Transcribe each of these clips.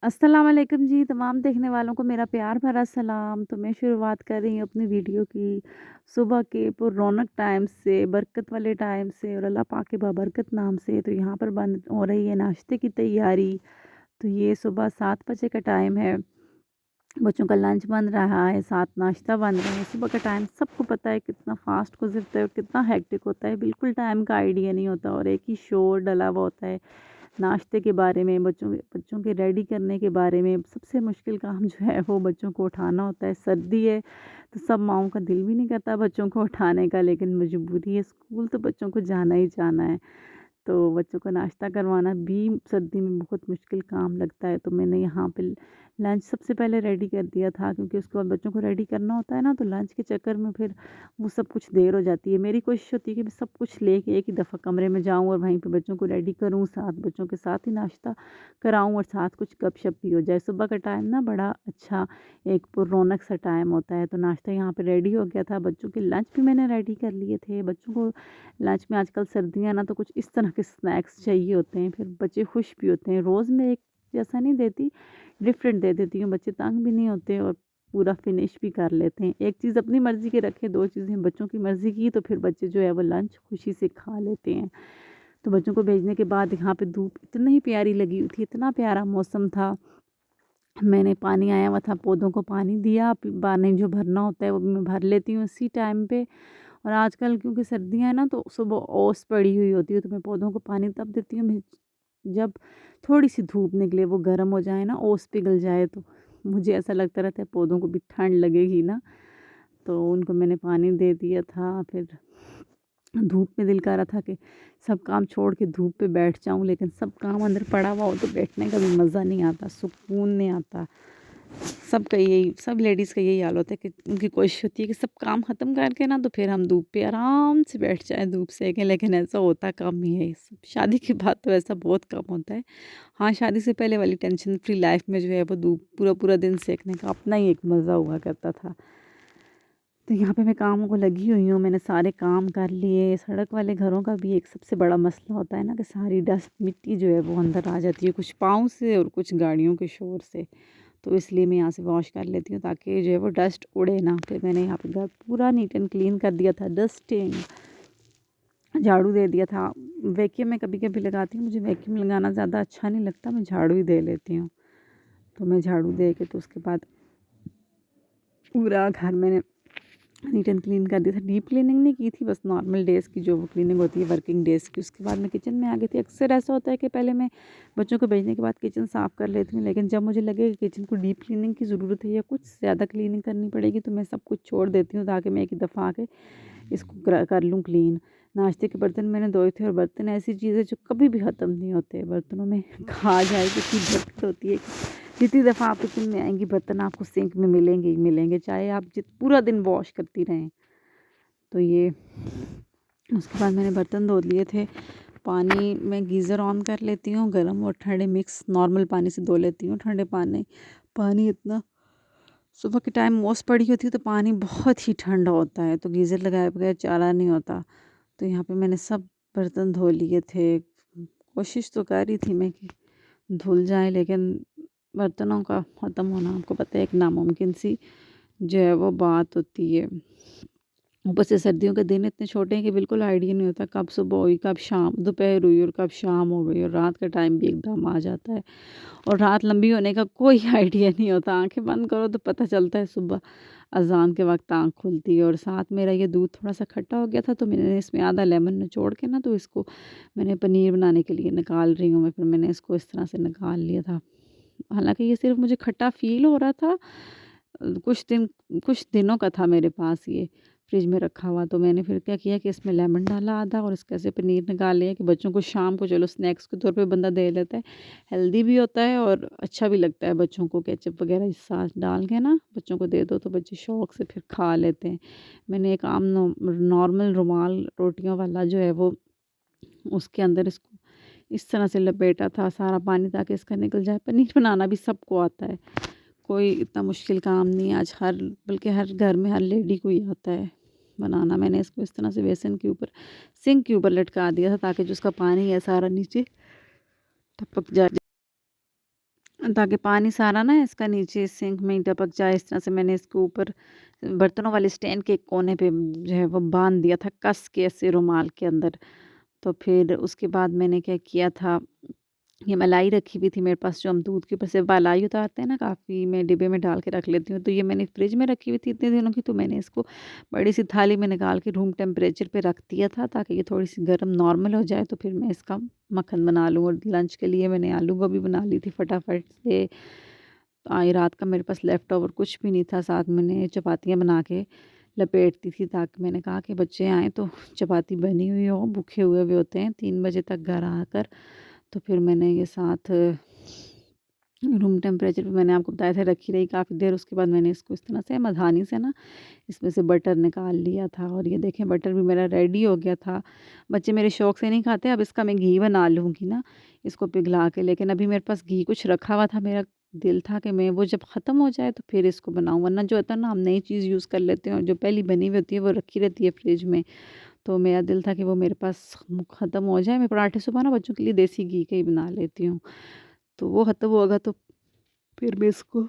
अस्सलाम वालेकुम जी, तमाम देखने वालों को मेरा प्यार भरा सलाम। तो मैं शुरुआत कर रही हूँ अपनी वीडियो की सुबह के पुररौनक टाइम से, बरकत वाले टाइम से और अल्लाह पाक के बाबरकत नाम से। तो यहाँ पर बन हो रही है नाश्ते की तैयारी। तो ये सुबह 7 बजे का टाइम है। बच्चों का लंच बन रहा है, साथ नाश्ता बन रहा है। सुबह का टाइम सबको पता है कितना फ़ास्ट गुज़रता है और कितना हेक्टिक होता है, बिल्कुल टाइम का आइडिया नहीं होता और एक ही शोर डला हुआ होता है। नाश्ते के बारे में, बच्चों के रेडी करने के बारे में, सबसे मुश्किल काम जो है वो बच्चों को उठाना होता है। सर्दी है तो सब माँओं का दिल भी नहीं करता बच्चों को उठाने का, लेकिन मजबूरी है, स्कूल तो बच्चों को जाना ही जाना है। तो बच्चों को नाश्ता करवाना भी सर्दी में बहुत मुश्किल काम लगता है। तो मैंने यहाँ पे लंच सबसे पहले रेडी कर दिया था, क्योंकि उसके बाद बच्चों को रेडी करना होता है ना, तो लंच के चक्कर में फिर वो सब कुछ देर हो जाती है। मेरी कोशिश होती है कि मैं सब कुछ लेके एक ही दफ़ा कमरे में जाऊँ और वहीं पे बच्चों को रेडी करूँ, साथ बच्चों के साथ ही नाश्ता कराऊँ और साथ कुछ गपशप भी हो जाए। सुबह का टाइम ना बड़ा अच्छा एक रौनक सा टाइम होता है। तो नाश्ता यहाँ पे रेडी हो गया था, बच्चों के लंच भी मैंने रेडी कर लिए थे। बच्चों को लंच में आजकल सर्दियाँ ना, तो कुछ इस तरह के स्नैक्स चाहिए होते हैं, फिर बच्चे खुश भी होते हैं। रोज़ मैं एक जैसा नहीं देती, डिफरेंट दे देती हूँ, बच्चे तंग भी नहीं होते और पूरा फिनिश भी कर लेते हैं। एक चीज़ अपनी मर्ज़ी की रखें, 2 चीज़ें बच्चों की मर्ज़ी की, तो फिर बच्चे जो है वो लंच खुशी से खा लेते हैं। तो बच्चों को भेजने के बाद यहाँ पे धूप इतनी प्यारी लगी हुई थी, इतना प्यारा मौसम था। मैंने पानी आया हुआ था, पौधों को पानी दिया, पानी जो भरना होता है वो भी मैं भर लेती हूँ इसी टाइम पे। और आजकल क्योंकि सर्दियाँ हैं ना, तो सुबह ओस पड़ी हुई होती है, तो मैं पौधों को पानी तब देती हूँ जब थोड़ी-सी धूप निकले, वो गर्म हो जाए ना, ओस पिघल जाए, तो मुझे ऐसा लगता रहता है पौधों को भी ठंड लगेगी ना, तो उनको मैंने पानी दे दिया था। फिर धूप में दिल कर रहा था कि सब काम छोड़ के धूप पे बैठ जाऊँ, लेकिन सब काम अंदर पड़ा हुआ हो तो बैठने का भी मज़ा नहीं आता, सुकून नहीं आता। सबका यही, सब लेडीज़ का यही हाल होता है कि उनकी कोशिश होती है कि सब काम ख़त्म करके ना, तो फिर हम धूप पे आराम से बैठ जाएँ, धूप सेकें, लेकिन ऐसा होता कम ही है। सब शादी के बाद तो ऐसा बहुत कम होता है। हाँ, शादी से पहले वाली टेंशन फ्री लाइफ़ में जो है वो धूप पूरा-पूरा दिन सेकने का अपना ही एक मज़ा हुआ करता था। तो यहाँ पे मैं कामों को लगी हुई हूँ, मैंने सारे काम कर लिए। सड़क वाले घरों का भी एक सबसे बड़ा मसला होता है ना, कि सारी डस्ट मिट्टी जो है वो अंदर आ जाती है, कुछ पाँव से और कुछ गाड़ियों के शोर से। तो इसलिए मैं यहाँ से वॉश कर लेती हूँ, ताकि जो है वो डस्ट उड़े ना। फिर मैंने यहाँ पे घर पूरा नीट एंड क्लीन कर दिया था, डस्टिंग, झाड़ू दे दिया था। वैक्यूम मैं कभी-कभी लगाती हूँ, मुझे वैक्यूम लगाना ज़्यादा अच्छा नहीं लगता, मैं झाड़ू ही दे लेती हूँ। तो मैं झाड़ू दे के तो उसके बाद पूरा घर मैंने नीट एंड क्लीन कर दिया था। डीप क्लीनिंग नहीं की थी, बस नॉर्मल डेज़ की जो वो क्लीनिंग होती है वर्किंग डेज़ की। उसके बाद मैं किचन में आ गई थी। अक्सर ऐसा होता है कि पहले मैं बच्चों को भेजने के बाद किचन साफ़ कर लेती हूँ, लेकिन जब मुझे लगे कि किचन को डीप क्लीनिंग की ज़रूरत है या कुछ ज़्यादा क्लीनिंग करनी पड़ेगी, तो मैं सब कुछ छोड़ देती हूँ, ताकि मैं एक ही दफ़ा आके इसको कर लूँ क्लीन। नाश्ते के बर्तन मैंने धोए थे, और बर्तन ऐसी चीज़ है जो कभी भी ख़त्म नहीं होते। बर्तनों में कहा जाए कि इतनी बरकत होती है कि जितनी दफ़ा आप किचन में आएँगी, बर्तन आपको सिंक में मिलेंगे ही मिलेंगे, चाहे आप पूरा दिन वॉश करती रहें। तो ये उसके बाद मैंने बर्तन धो लिए थे। पानी मैं गीज़र ऑन कर लेती हूँ, गर्म और ठंडे मिक्स नॉर्मल पानी से धो लेती हूँ। ठंडे पानी पानी इतना, सुबह के टाइम ओस पड़ी होती है तो पानी बहुत ही ठंडा होता है, तो गीज़र लगाए बगैर चारा नहीं होता। तो यहाँ पे मैंने सब बर्तन धो लिए थे। कोशिश तो कर रही थी मैं कि धुल जाएँ, लेकिन बर्तनों का ख़त्म होना आपको पता है एक नामुमकिन सी जो है वो बात होती है। ऊपर से सर्दियों के दिन इतने छोटे हैं कि बिल्कुल आइडिया नहीं होता कब सुबह हुई, कब शाम, दोपहर हुई और कब शाम हो गई, और रात का टाइम भी एकदम आ जाता है। और रात लंबी होने का कोई आइडिया नहीं होता, आंखें बंद करो तो पता चलता है सुबह अज़ान के वक्त आँख खुलती है। और साथ मेरा ये दूध थोड़ा सा खट्टा हो गया था, तो मैंने इसमें आधा लेमन निचोड़ के ना, तो इसको मैंने पनीर बनाने के लिए निकाल रही हूँ मैं। फिर मैंने इसको इस तरह से निकाल लिया था। हालांकि ये सिर्फ मुझे खट्टा फील हो रहा था, कुछ दिनों का था मेरे पास ये फ्रिज में रखा हुआ। तो मैंने फिर क्या किया कि इसमें लेमन डाला आधा, और इसके ऐसे पनीर निकाल लिया कि बच्चों को शाम को चलो स्नैक्स के तौर पे बंदा दे लेता है। हेल्दी भी होता है और अच्छा भी लगता है बच्चों को, केचप वगैरह इस साथ डाल के ना बच्चों को दे दो तो बच्चे शौक से फिर खा लेते हैं। मैंने एक आम नॉर्मल रुमाल रोटियों वाला जो है वो, उसके अंदर इसको इस तरह से लपेटा था सारा पानी, ताकि इसका निकल जाए। पनीर बनाना भी सबको आता है, कोई इतना मुश्किल काम नहीं है। आज बल्कि हर घर में हर लेडी को ही आता है बनाना। मैंने इसको इस तरह से बेसन के ऊपर, सिंक के ऊपर लटका दिया था, ताकि जो उसका पानी है सारा नीचे टपक जाए। ताकि पानी सारा ना इसका नीचे सिंक में ही टपक जाए। इस तरह से मैंने इसको ऊपर बर्तनों वाले स्टैंड के एक कोने पे जो है वो बाँध दिया था कस के ऐसे रुमाल के अंदर। तो फिर उसके बाद मैंने क्या किया था, ये मलाई रखी हुई थी मेरे पास, जो हम दूध के ऊपर से मलाई उतारते हैं ना, काफ़ी मैं डिब्बे में डाल के रख लेती हूँ। तो ये मैंने फ्रिज में रखी हुई थी इतने दिनों की, तो मैंने इसको बड़ी सी थाली में निकाल के रूम टेम्परेचर पे रख दिया था ताकि ये थोड़ी-सी गर्म नॉर्मल हो जाए, तो फिर मैं इसका मक्खन बना लूँ। और लंच के लिए मैंने आलू गोभी बना ली थी फटाफट से। आई रात का मेरे पास लेफ्ट ओवर कुछ भी नहीं था, साथ मैंने चपातियाँ बना के लपेटती थी ताकि मैंने कहा कि बच्चे आएँ तो चपाती बनी हुई हो, भूखे हुए भी होते हैं 3 बजे तक घर आकर। तो फिर मैंने ये साथ रूम टेम्परेचर पे मैंने आपको बताया था रखी रही काफ़ी देर। उसके बाद मैंने इसको इस तरह से मधानी से ना इसमें से बटर निकाल लिया था, और ये देखें बटर भी मेरा रेडी हो गया था। बच्चे मेरे शौक से नहीं खाते, अब इसका मैं घी बना लूँगी ना इसको पिघला के, लेकिन अभी मेरे पास घी कुछ रखा हुआ था। मेरा दिल था कि मैं वो जब ख़त्म हो जाए तो फिर इसको बनाऊँ, वरना जो होता है ना हम नई चीज़ यूज़ कर लेते हैं और जो पहली बनी हुई होती है वो रखी रहती है फ्रिज में। तो मेरा दिल था कि वो मेरे पास ख़त्म हो जाए। मैं पराठे सुबह ना बच्चों के लिए देसी घी के ही बना लेती हूँ, तो वो ख़त्म होगा तो फिर मैं इसको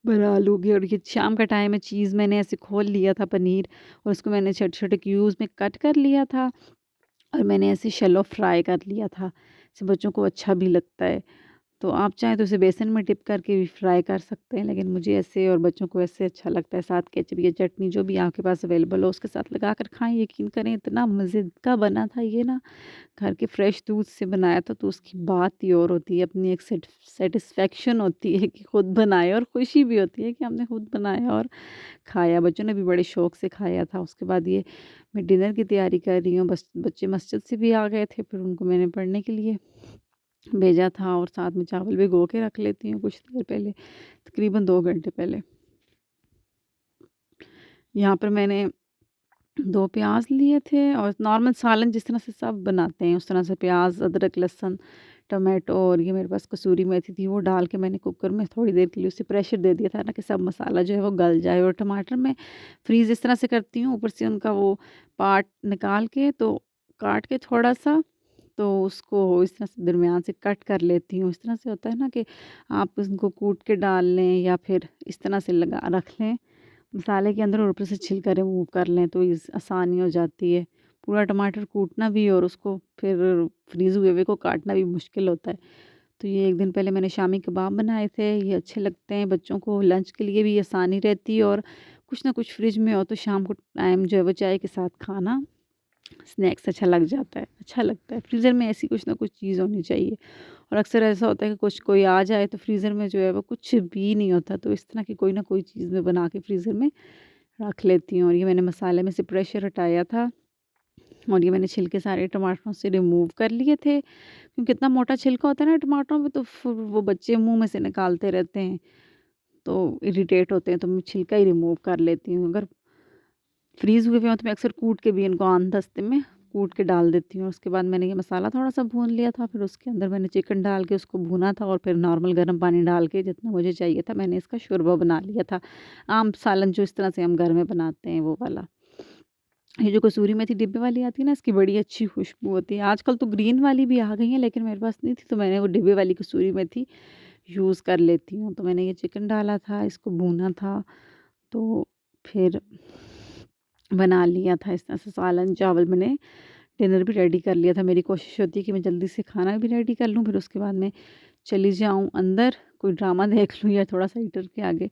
बना लूँगी। और ये शाम का टाइम है, चीज़ मैंने ऐसे खोल लिया था पनीर, और उसको मैंने छोटे-छोटे क्यूब्स में कट कर लिया था, और मैंने ऐसे शैलो फ्राई कर लिया था। इससे बच्चों को अच्छा भी लगता है। तो आप चाहें तो इसे बेसन में डिप करके भी फ्राई कर सकते हैं, लेकिन मुझे ऐसे और बच्चों को ऐसे अच्छा लगता है। साथ केचप या चटनी जो भी आपके पास अवेलेबल हो उसके साथ लगा कर खाएँ। यकीन करें इतना मज़े का बना था ये ना, घर के फ्रेश दूध से बनाया था तो उसकी बात ही और होती है। अपनी एक सेटिस्फेक्शन होती है कि खुद बनाए, और खुशी भी होती है कि हमने खुद बनाया और खाया। बच्चों ने भी बड़े शौक से खाया था। उसके बाद ये मैं डिनर की तैयारी कर रही हूँ। बस बच्चे मस्जिद से भी आ गए थे, फिर उनको मैंने पढ़ने के लिए भेजा था, और साथ में चावल भिगो के रख लेती हूँ कुछ देर पहले, तकरीबन 2 घंटे पहले। यहाँ पर मैंने 2 प्याज़ लिए थे, और नॉर्मल सालन जिस तरह से सब बनाते हैं उस तरह से प्याज़, अदरक, लहसुन, टमाटो, और ये मेरे पास कसूरी मेथी थी, वो डाल के मैंने कुकर में थोड़ी देर के लिए उसे प्रेशर दे दिया था ना कि सब मसाला जो है वो गल जाए। और टमाटर मैं फ्रीज़ इस तरह से करती हूँ, ऊपर से उनका वो पार्ट निकाल के तो काट के थोड़ा-सा, तो उसको इस तरह से दरमियान से कट कर लेती हूँ। इस तरह से होता है ना कि आप उसको कूट के डाल लें या फिर इस तरह से लगा रख लें मसाले के अंदर, और ऊपर से छिलका रिमूव कर लें तो आसानी हो जाती है। पूरा टमाटर कूटना भी और उसको फिर फ्रीज़ हुए हुए को काटना भी मुश्किल होता है। तो ये 1 दिन पहले मैंने शामी कबाब बनाए थे, ये अच्छे लगते हैं बच्चों को, लंच के लिए भी आसानी रहती है, और कुछ ना कुछ फ्रिज में हो तो शाम को टाइम जो है वो चाय के साथ खाना स्नैक्स अच्छा लग जाता है, अच्छा लगता है। फ्रीज़र में ऐसी कुछ ना कुछ चीज़ होनी चाहिए, और अक्सर ऐसा होता है कि कुछ कोई आ जाए तो फ्रीज़र में जो है वो कुछ भी नहीं होता, तो इस तरह की कोई ना कोई चीज़ मैं बना के फ्रीज़र में रख लेती हूँ। और ये मैंने मसाले में से प्रेशर हटाया था, और ये मैंने छिलके सारे टमाटरों से रिमूव कर लिए थे, क्योंकि इतना मोटा छिलका होता है ना टमाटरों में, तो फिर वो बच्चे मुँह में से निकालते रहते हैं, तो इरिटेट होते हैं, तो मैं छिलका ही रिमूव कर लेती हूँ। अगर फ्रीज़ हुए हुए हों तो मैं अक्सर कूट के भी इनको आम-दस्ते में कूट के डाल देती हूँ। उसके बाद मैंने ये मसाला थोड़ा-सा भून लिया था, फिर उसके अंदर मैंने चिकन डाल के उसको भूना था, और फिर नॉर्मल गर्म पानी डाल के जितना मुझे चाहिए था मैंने इसका शोरबा बना लिया था। आम सालन जो इस तरह से हम घर में बनाते हैं वो वाला। ये जो कसूरी मेथी डिब्बे वाली आती है ना, इसकी बड़ी अच्छी खुशबू होती है। आजकल तो ग्रीन वाली भी आ गई है, लेकिन मेरे पास नहीं थी तो मैंने वो डिब्बे वाली कसूरी मेथी यूज़ कर लेती हूँ। तो मैंने ये चिकन डाला था, इसको भूना था, तो फिर बना लिया था इस तरह से सालन, चावल मैंने डिनर भी रेडी कर लिया था। मेरी कोशिश होती है कि मैं जल्दी से खाना भी रेडी कर लूँ, फिर उसके बाद मैं चली जाऊँ अंदर, कोई ड्रामा देख लूँ या थोड़ा-सा हीटर के आगे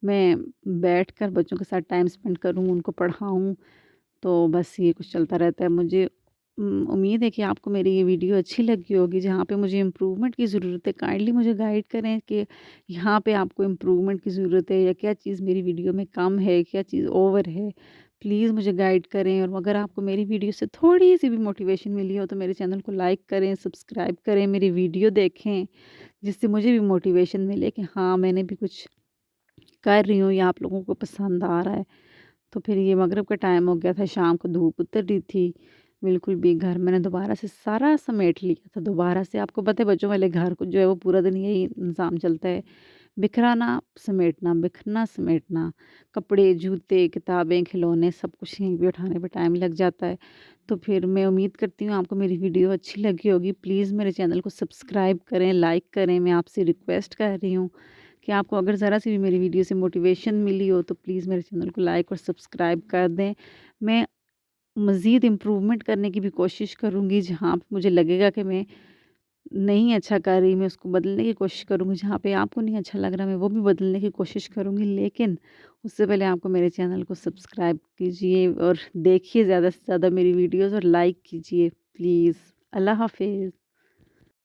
मैं बैठकर बच्चों के साथ टाइम स्पेंड करूँ, उनको पढ़ाऊँ। तो बस ये कुछ चलता रहता है। मुझे उम्मीद है कि आपको मेरी ये वीडियो अच्छी लगी होगी। जहाँ पे मुझे इम्प्रूवमेंट की ज़रूरत है काइंडली मुझे गाइड करें कि यहाँ पे आपको इम्प्रूवमेंट की ज़रूरत है, या क्या चीज़ मेरी वीडियो में कम है, क्या चीज़ ओवर है। प्लीज़ मुझे गाइड करें, और अगर आपको मेरी वीडियो से थोड़ी-सी भी मोटिवेशन मिली हो तो मेरे चैनल को लाइक करें, सब्सक्राइब करें, मेरी वीडियो देखें, जिससे मुझे भी मोटिवेशन मिले कि हाँ, मैंने भी कुछ कर रही हूँ या आप लोगों को पसंद आ रहा है। तो फिर ये मगरिब का टाइम हो गया था, शाम को धूप उतर रही थी, बिल्कुल भी घर मैंने दोबारा से सारा समेट लिया था दोबारा से। आपको पता है बच्चों वाले घर को जो है वो पूरा दिन यही इंतज़ाम चलता है। बिखराना, समेटना, बिखरना, समेटना, कपड़े, जूते, किताबें, खिलौने सब कुछ यहीं पे उठाने पे टाइम लग जाता है। तो फिर मैं उम्मीद करती हूँ आपको मेरी वीडियो अच्छी लगी होगी। प्लीज़ मेरे चैनल को सब्सक्राइब करें, लाइक करें। मैं आपसे रिक्वेस्ट कर रही हूँ कि आपको अगर ज़रा-सी भी मेरी वीडियो से मोटिवेशन मिली हो तो प्लीज़ मेरे चैनल को लाइक और सब्सक्राइब कर दें। मैं मज़ीद इम्प्रूवमेंट करने की भी कोशिश करूँगी, जहाँ पे मुझे लगेगा कि मैं नहीं अच्छा कर रही, मैं उसको बदलने की कोशिश करूँगी, जहाँ पे आपको नहीं अच्छा लग रहा मैं वो भी बदलने की कोशिश करूँगी। लेकिन उससे पहले आपको मेरे चैनल को सब्सक्राइब कीजिए और देखिए ज़्यादा से ज़्यादा मेरी वीडियोज़ और लाइक कीजिए प्लीज़। अल्लाह हाफ़िज़।